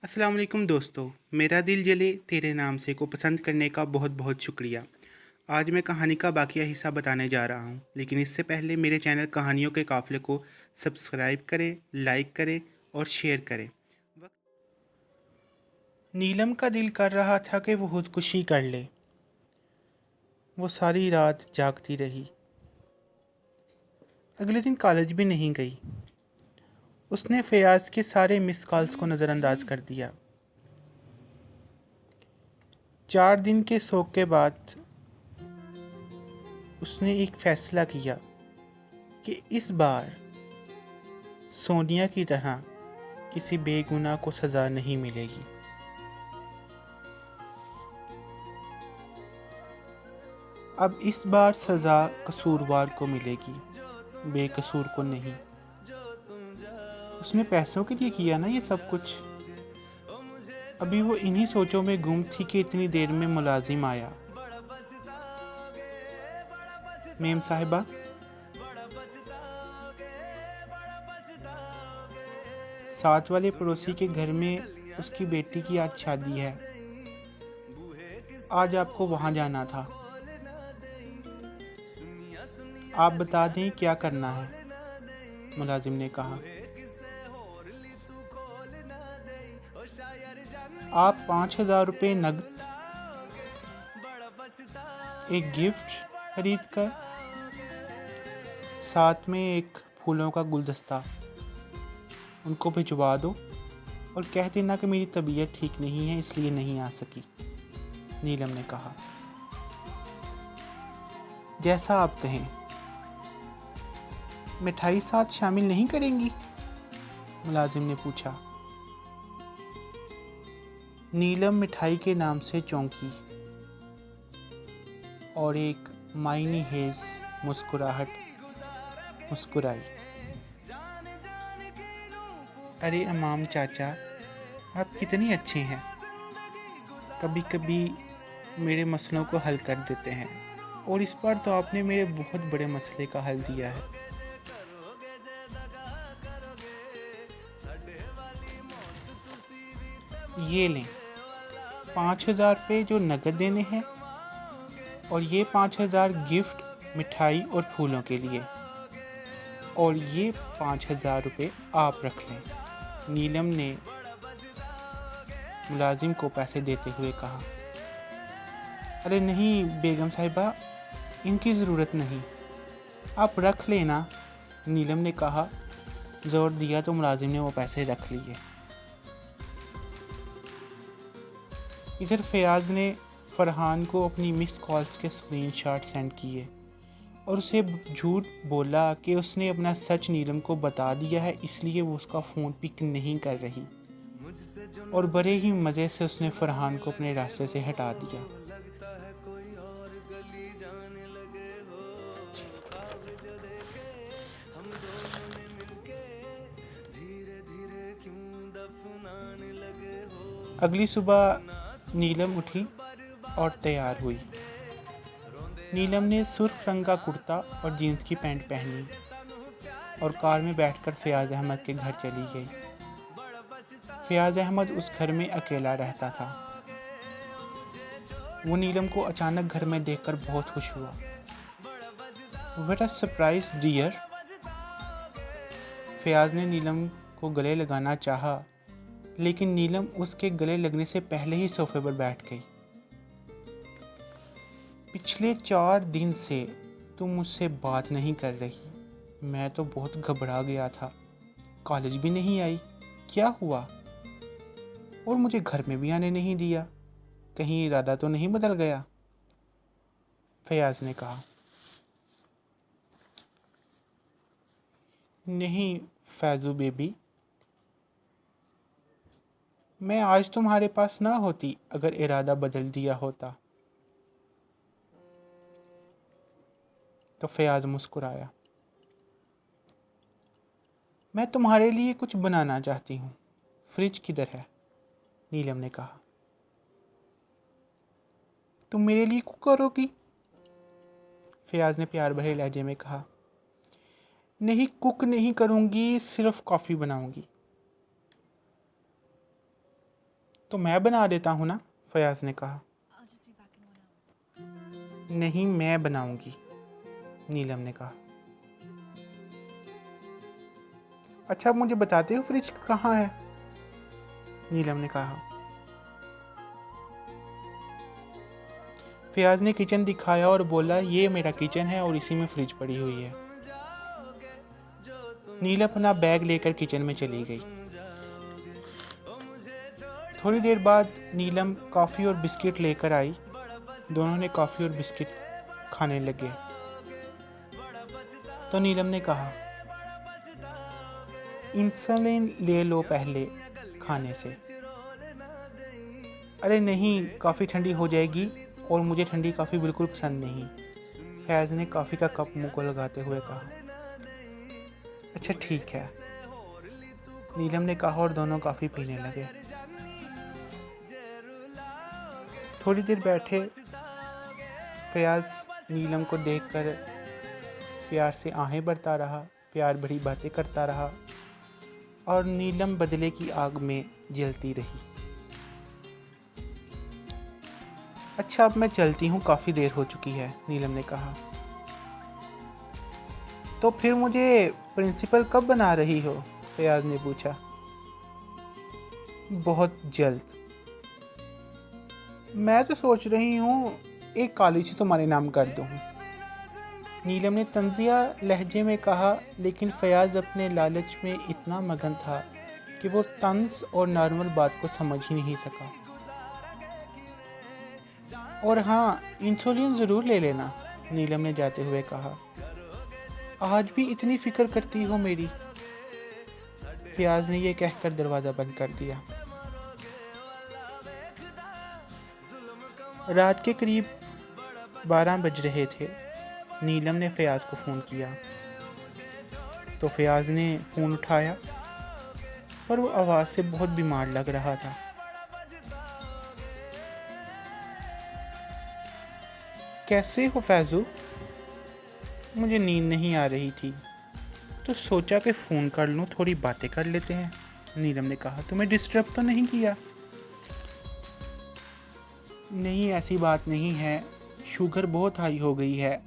अस्सलाम वालेकुम दोस्तों। मेरा दिल जले तेरे नाम से को पसंद करने का बहुत बहुत शुक्रिया। आज मैं कहानी का बाकिया हिस्सा बताने जा रहा हूँ, लेकिन इससे पहले मेरे चैनल कहानियों के काफ़िले को सब्सक्राइब करें, लाइक करें और शेयर करें। नीलम का दिल कर रहा था कि वो खुदकुशी कर ले। वो सारी रात जागती रही। अगले दिन कॉलेज भी नहीं गई। उसने फयाज के सारे मिस कॉल्स को नज़रअंदाज कर दिया। 4 दिन के शोक के बाद उसने एक फ़ैसला किया कि इस बार सोनिया की तरह किसी बेगुनाह को सज़ा नहीं मिलेगी। अब इस बार सज़ा कसूरवार को मिलेगी, बेकसूर को नहीं। उसने पैसों के लिए किया ना ये सब कुछ। अभी वो इन्हीं सोचों में गुम थी कि इतनी देर में मुलाजिम आया। मेम साहिबा, साथ वाले पड़ोसी के घर में उसकी बेटी की आज शादी है। आज आपको वहाँ जाना था। आप बता दें क्या करना है, मुलाजिम ने कहा। आप 5,000 रुपये नकद, एक गिफ्ट खरीद कर, साथ में एक फूलों का गुलदस्ता उनको भिजवा दो और कह देना कि मेरी तबीयत ठीक नहीं है इसलिए नहीं आ सकी, नीलम ने कहा। जैसा आप कहें। मिठाई साथ शामिल नहीं करेंगी, मुलाजिम ने पूछा। नीलम मिठाई के नाम से चौंकी और एक मायनी हेज मुस्कुराहट मुस्कुराई। अरे अमाम चाचा, आप कितने अच्छे हैं। कभी कभी मेरे मसलों को हल कर देते हैं और इस बार तो आपने मेरे बहुत बड़े मसले का हल दिया है। ये लें 5,000 रुपये जो नकद देने हैं और ये 5,000 गिफ्ट मिठाई और फूलों के लिए, और ये 5,000 रुपये आप रख लें, नीलम ने मुलाजिम को पैसे देते हुए कहा। अरे नहीं बेगम साहिबा, इनकी ज़रूरत नहीं, आप रख लेना, नीलम ने कहा। ज़ोर दिया तो मुलाजिम ने वो पैसे रख लिए। इधर फयाज ने फरहान को अपनी मिस कॉल्स के स्क्रीनशॉट सेंड किए और उसे झूठ बोला कि उसने अपना सच नीलम को बता दिया है, इसलिए वो उसका फ़ोन पिक नहीं कर रही, और बड़े ही मज़े से उसने फरहान को अपने रास्ते से हटा दिया। अगली सुबह नीलम उठी और तैयार हुई। नीलम ने सुर्ख रंग का कुर्ता और जीन्स की पैंट पहनी और कार में बैठकर फयाज अहमद के घर चली गई। फयाज अहमद उस घर में अकेला रहता था। वो नीलम को अचानक घर में देखकर बहुत खुश हुआ। What a surprise dear. Fayaz ने नीलम को गले लगाना चाहा, लेकिन नीलम उसके गले लगने से पहले ही सोफे पर बैठ गई। पिछले 4 दिन से तुम मुझसे बात नहीं कर रही। मैं तो बहुत घबरा गया था। कॉलेज भी नहीं आई, क्या हुआ? और मुझे घर में भी आने नहीं दिया। कहीं इरादा तो नहीं बदल गया? फयाज ने कहा। नहीं फैजू बेबी, मैं आज तुम्हारे पास ना होती अगर इरादा बदल दिया होता। तो फयाज मुस्कुराया। मैं तुम्हारे लिए कुछ बनाना चाहती हूँ। फ्रिज किधर है? नीलम ने कहा। तुम मेरे लिए कुक करोगी? फयाज ने प्यार भरे लहजे में कहा। नहीं, कुक नहीं करूँगी, सिर्फ कॉफ़ी बनाऊँगी। तो मैं बना देता हूँ ना, फयाज़ ने कहा। नहीं, मैं बनाऊंगी, नीलम ने कहा। अच्छा, आप मुझे बताते हो फ्रिज कहाँ है, नीलम ने कहा। फयाज़ ने किचन दिखाया और बोला, ये मेरा किचन है और इसी में फ्रिज पड़ी हुई है। नीलम अपना बैग लेकर किचन में चली गई। थोड़ी देर बाद नीलम कॉफ़ी और बिस्किट लेकर आई। दोनों ने कॉफ़ी और बिस्किट खाने लगे। तो नीलम ने कहा, इंसुलिन ले लो पहले खाने से। अरे नहीं, कॉफ़ी ठंडी हो जाएगी और मुझे ठंडी कॉफ़ी बिल्कुल पसंद नहीं, फैज़ ने कॉफ़ी का कप मुंह को लगाते हुए कहा। अच्छा ठीक है, नीलम ने कहा और दोनों कॉफ़ी पीने लगे। थोड़ी देर बैठे फयाज़ नीलम को देखकर प्यार से आहें भरता रहा, प्यार भरी बातें करता रहा और नीलम बदले की आग में जलती रही। अच्छा, अब मैं चलती हूँ, काफ़ी देर हो चुकी है, नीलम ने कहा। तो फिर मुझे प्रिंसिपल कब बना रही हो, फयाज़ ने पूछा। बहुत जल्द। मैं तो सोच रही हूँ एक कॉलेज ही तुम्हारे नाम कर दूँ, नीलम ने तंजिया लहजे में कहा। लेकिन फयाज़ अपने लालच में इतना मगन था कि वो तंज और नॉर्मल बात को समझ ही नहीं सका। और हाँ, इंसुलिन ज़रूर ले लेना, नीलम ने जाते हुए कहा। आज भी इतनी फ़िक्र करती हो मेरी, फयाज़ ने यह कहकर दरवाज़ा बंद कर दिया। रात के करीब 12 बज रहे थे। नीलम ने फयाज़ को फ़ोन किया तो फयाज़ ने फ़ोन उठाया, पर वो आवाज़ से बहुत बीमार लग रहा था। कैसे हो फैज़ू? मुझे नींद नहीं आ रही थी तो सोचा कि फ़ोन कर लूँ, थोड़ी बातें कर लेते हैं, नीलम ने कहा। तुम्हें डिस्टर्ब तो नहीं किया? नहीं, ऐसी बात नहीं है, शुगर बहुत हाई हो गई है,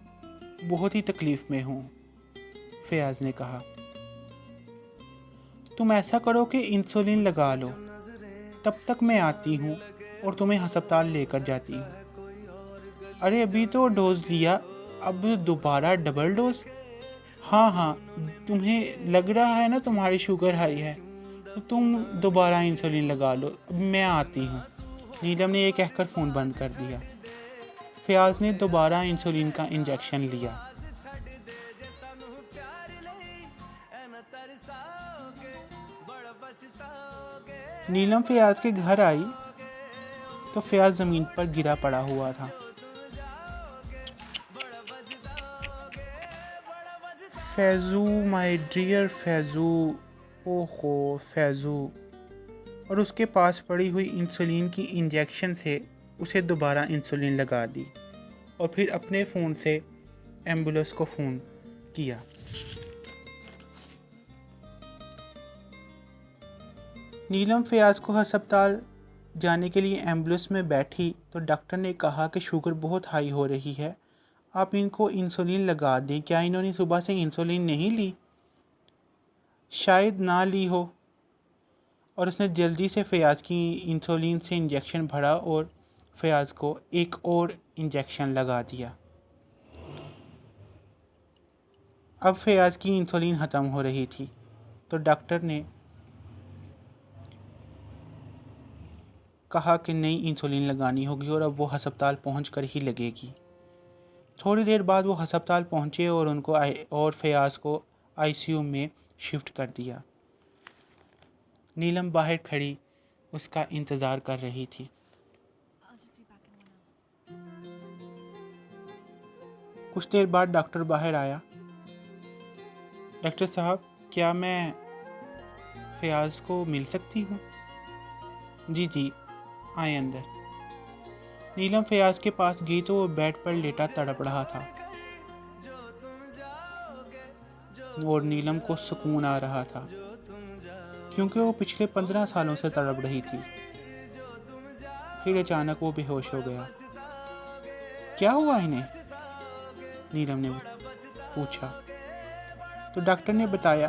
बहुत ही तकलीफ़ में हूँ, फयाज़ ने कहा। तुम ऐसा करो कि इंसुलिन लगा लो, तब तक मैं आती हूँ और तुम्हें अस्पताल लेकर जाती हूँ। अरे अभी तो डोज लिया, अब दोबारा डबल डोज? हाँ, तुम्हें लग रहा है ना तुम्हारी शुगर हाई है, तो तुम दोबारा इंसुलिन लगा लो, अब मैं आती हूँ, नीलम ने ये कहकर फ़ोन बंद कर दिया। फयाज़ ने दोबारा इंसुलिन का इंजेक्शन लिया। नीलम फयाज़ के घर आई तो फयाज़ ज़मीन पर गिरा पड़ा हुआ था। फैज़ू, माय डियर फैज़ू, ओहो फैज़ू। और उसके पास पड़ी हुई इंसुलिन की इंजेक्शन से उसे दोबारा इंसुलिन लगा दी और फिर अपने फ़ोन से एम्बुलेंस को फ़ोन किया। नीलम फयाज़ को अस्पताल जाने के लिए एम्बुलेंस में बैठी तो डॉक्टर ने कहा कि शुगर बहुत हाई हो रही है, आप इनको इंसुलिन लगा दें। क्या इन्होंने सुबह से इंसुलिन नहीं ली? शायद ना ली हो। और उसने जल्दी से फयाज़ की इंसुलिन से इंजेक्शन भरा और फयाज़ को एक और इंजेक्शन लगा दिया। अब फयाज़ की इंसुलिन ख़त्म हो रही थी तो डॉक्टर ने कहा कि नई इंसुलिन लगानी होगी और अब वो अस्पताल पहुंचकर ही लगेगी। थोड़ी देर बाद वो अस्पताल पहुंचे और और फयाज़ को आईसीयू में शिफ्ट कर दिया। नीलम बाहर खड़ी उसका इंतज़ार कर रही थी। कुछ देर बाद डॉक्टर बाहर आया। डॉक्टर साहब, क्या मैं फयाज़ को मिल सकती हूँ? जी, आए अंदर। नीलम फयाज़ के पास गई तो वो बेड पर लेटा तड़प रहा था और नीलम को सुकून आ रहा था क्योंकि वो पिछले 15 सालों से तड़प रही थी। फिर अचानक वो बेहोश हो गया। क्या हुआ इन्हें? नीलम ने पूछा। तो डॉक्टर ने बताया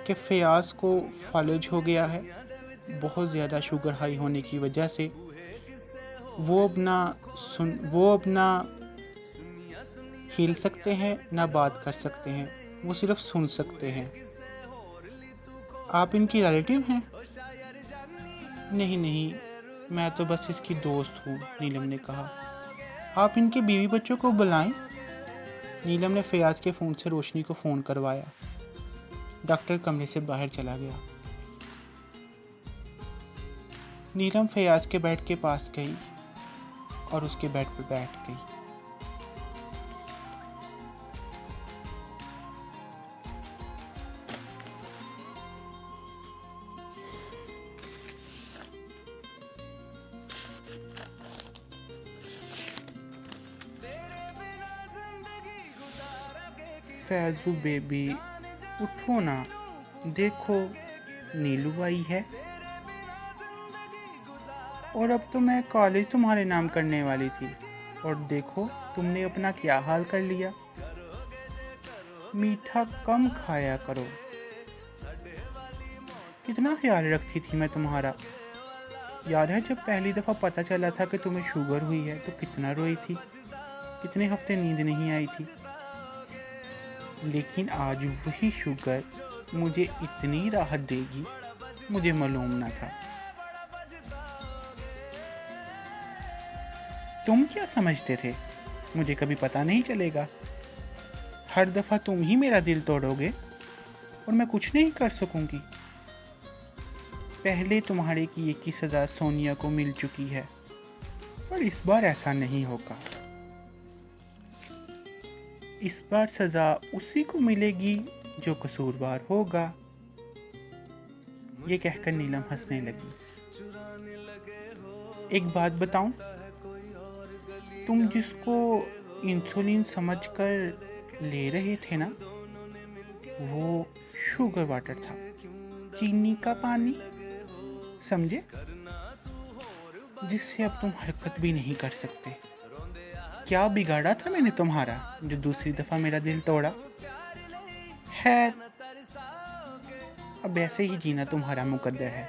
कि फ़याज़ को फालज हो गया है। बहुत ज़्यादा शुगर हाई होने की वजह से वो अपना हिल सकते हैं ना बात कर सकते हैं, वो सिर्फ सुन सकते हैं। आप इनकी रिलेटिव हैं? नहीं नहीं, मैं तो बस इसकी दोस्त हूँ, नीलम ने कहा। आप इनके बीवी बच्चों को बुलाएं। नीलम ने फ़याज़ के फ़ोन से रोशनी को फ़ोन करवाया। डॉक्टर कमरे से बाहर चला गया। नीलम फ़याज़ के बेड के पास गई और उसके बेड पर बैठ गई। फैजू बेबी, उठो ना, देखो नीलू आई है। और अब तो मैं कॉलेज तुम्हारे नाम करने वाली थी, और देखो तुमने अपना क्या हाल कर लिया। मीठा कम खाया करो। कितना ख्याल रखती थी मैं तुम्हारा। याद है जब पहली दफ़ा पता चला था कि तुम्हें शुगर हुई है तो कितना रोई थी, कितने हफ्ते नींद नहीं आई थी। लेकिन आज वही शुगर मुझे इतनी राहत देगी, मुझे मालूम ना था। तुम क्या समझते थे मुझे कभी पता नहीं चलेगा? हर दफ़ा तुम ही मेरा दिल तोड़ोगे और मैं कुछ नहीं कर सकूंगी। पहले तुम्हारे किए की सज़ा सोनिया को मिल चुकी है, पर इस बार ऐसा नहीं होगा। इस बार सज़ा उसी को मिलेगी जो कसूरवार होगा। ये कहकर नीलम हंसने लगी। एक बात बताऊं, तुम जिसको इंसुलिन समझकर ले रहे थे ना, वो शुगर वाटर था, चीनी का पानी, समझे? जिससे अब तुम हरकत भी नहीं कर सकते। क्या बिगाड़ा था मैंने तुम्हारा जो दूसरी दफ़ा मेरा दिल तोड़ा? है, अब ऐसे ही जीना तुम्हारा मुकद्दर है।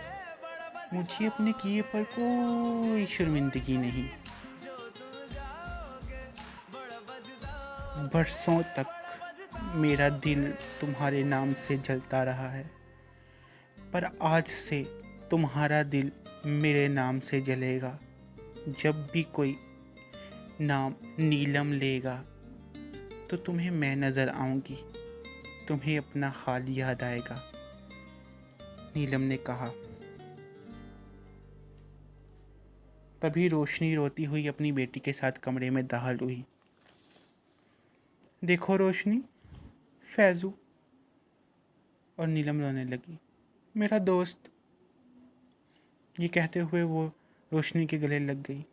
मुझे अपने किए पर कोई शर्मिंदगी नहीं। बरसों तक मेरा दिल तुम्हारे नाम से जलता रहा है, पर आज से तुम्हारा दिल मेरे नाम से जलेगा। जब भी कोई नाम नीलम लेगा तो तुम्हें मैं नज़र आऊंगी, तुम्हें अपना खाल याद आएगा, नीलम ने कहा। तभी रोशनी रोती हुई अपनी बेटी के साथ कमरे में दाखिल हुई। देखो रोशनी, फैजू। और नीलम रोने लगी। मेरा दोस्त। ये कहते हुए वो रोशनी के गले लग गई।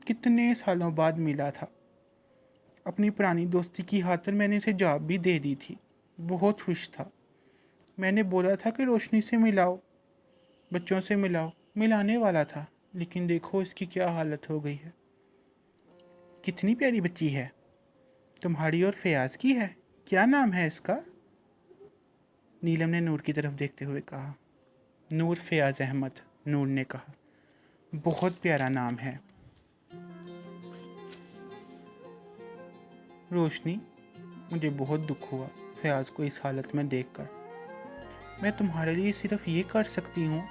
कितने सालों बाद मिला था। अपनी पुरानी दोस्ती की खातिर मैंने इसे जॉब भी दे दी थी। बहुत खुश था। मैंने बोला था कि रोशनी से मिलाओ, बच्चों से मिलाओ, मिलाने वाला था, लेकिन देखो इसकी क्या हालत हो गई है। कितनी प्यारी बच्ची है, तुम्हारी और फ़याज़ की है। क्या नाम है इसका? नीलम ने नूर की तरफ देखते हुए कहा। नूर फ़याज़ अहमद, नूर ने कहा। बहुत प्यारा नाम है। रोशनी, मुझे बहुत दुख हुआ फ़याज़ को इस हालत में देखकर। मैं तुम्हारे लिए सिर्फ ये कर सकती हूँ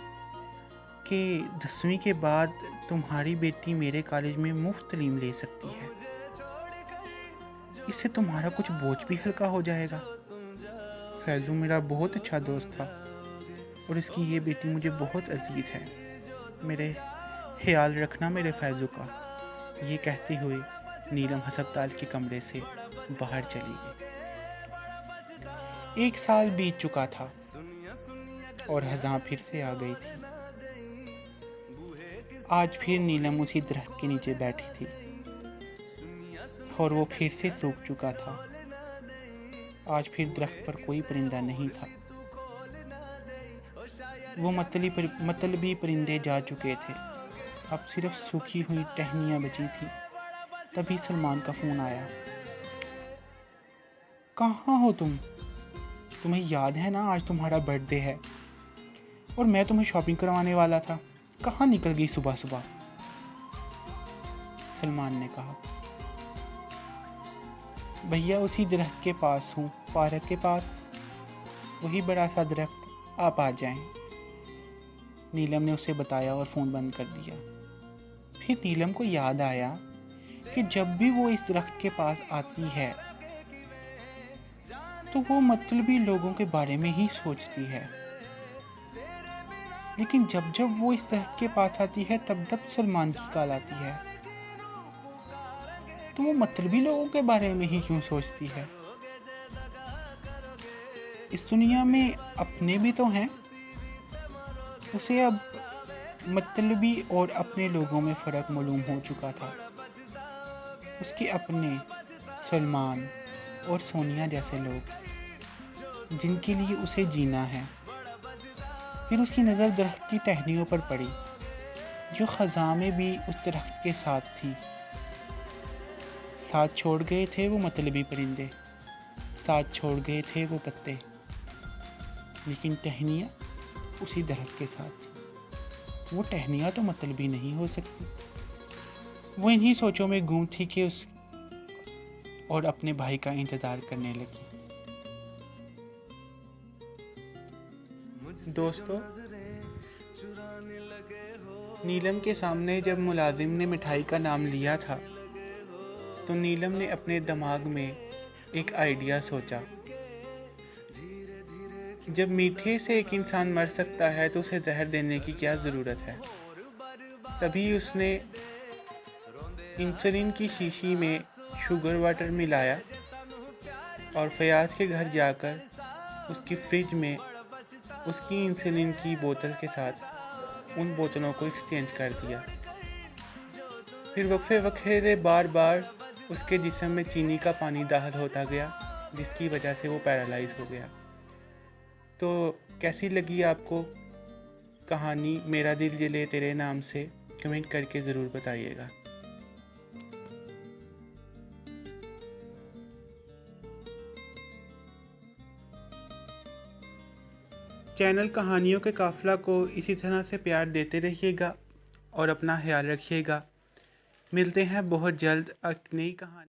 कि 10वीं के बाद तुम्हारी बेटी मेरे कॉलेज में मुफ्त तालीम ले सकती है। इससे तुम्हारा कुछ बोझ भी हल्का हो जाएगा। फैज़ू मेरा बहुत अच्छा दोस्त था और इसकी ये बेटी मुझे बहुत अजीज़ है। मेरे ख्याल रखना मेरे फैज़ू का। ये कहती हुई नीलम हस्पताल के कमरे से बाहर चली गई। 1 साल बीत चुका था और हज़ां फिर से आ गई थी। आज फिर नीलम उसी दरख्त के नीचे बैठी थी और वो फिर से सूख चुका था। आज फिर दरख्त पर कोई परिंदा नहीं था। वो मतलबी परिंदे जा चुके थे अब सिर्फ सूखी हुई टहनियाँ बची थी। तभी सलमान का फ़ोन आया। कहाँ हो तुम? तुम्हें याद है ना, आज तुम्हारा बर्थडे है और मैं तुम्हें शॉपिंग करवाने वाला था। कहाँ निकल गई सुबह सुबह? सलमान ने कहा। भैया उसी दरख्त के पास हूँ, पार्क के पास, वही बड़ा सा दरख्त, आप आ जाएं। नीलम ने उसे बताया और फ़ोन बंद कर दिया। फिर नीलम को याद आया कि जब भी वो इस दरख्त के पास आती है तो वो मतलबी लोगों के बारे में ही सोचती है, लेकिन जब जब वो इस दरख्त के पास आती है तब तब सलमान की कॉल आती है। तो वो मतलबी लोगों के बारे में ही क्यों सोचती है? इस दुनिया में अपने भी तो हैं। उसे अब मतलबी और अपने लोगों में फ़र्क मालूम हो चुका था। उसके अपने सलमान और सोनिया जैसे लोग जिनके लिए उसे जीना है। फिर उसकी नज़र दरख्त की टहनियों पर पड़ी जो ख़ज़ां में भी उस दरख्त के साथ थी। साथ छोड़ गए थे वो मतलबी परिंदे, साथ छोड़ गए थे वो पत्ते, लेकिन टहनियाँ उसी दरख्त के साथ थी। वो टहनियाँ तो मतलबी नहीं हो सकती। वो इन्हीं सोचों में गुम थी कि उस और अपने भाई का इंतज़ार करने लगी। दोस्तों, नीलम के सामने जब मुलाजिम ने मिठाई का नाम लिया था तो नीलम ने अपने दिमाग में एक आइडिया सोचा। जब मीठे से एक इंसान मर सकता है तो उसे जहर देने की क्या ज़रूरत है? तभी उसने इंसुलिन की शीशी में शुगर वाटर मिलाया और फयाज के घर जाकर उसकी फ्रिज में उसकी इंसुलिन की बोतल के साथ उन बोतलों को एक्सचेंज कर दिया। फिर वक्फे वक्फे बार बार उसके जिस्म में चीनी का पानी दाखिल होता गया, जिसकी वजह से वो पैरालाइज हो गया। तो कैसी लगी आपको कहानी मेरा दिल जले तेरे नाम से? कमेंट करके ज़रूर बताइएगा। चैनल कहानियों के काफ़िला को इसी तरह से प्यार देते रहिएगा और अपना ख्याल रखिएगा। मिलते हैं बहुत जल्द एक नई कहानी।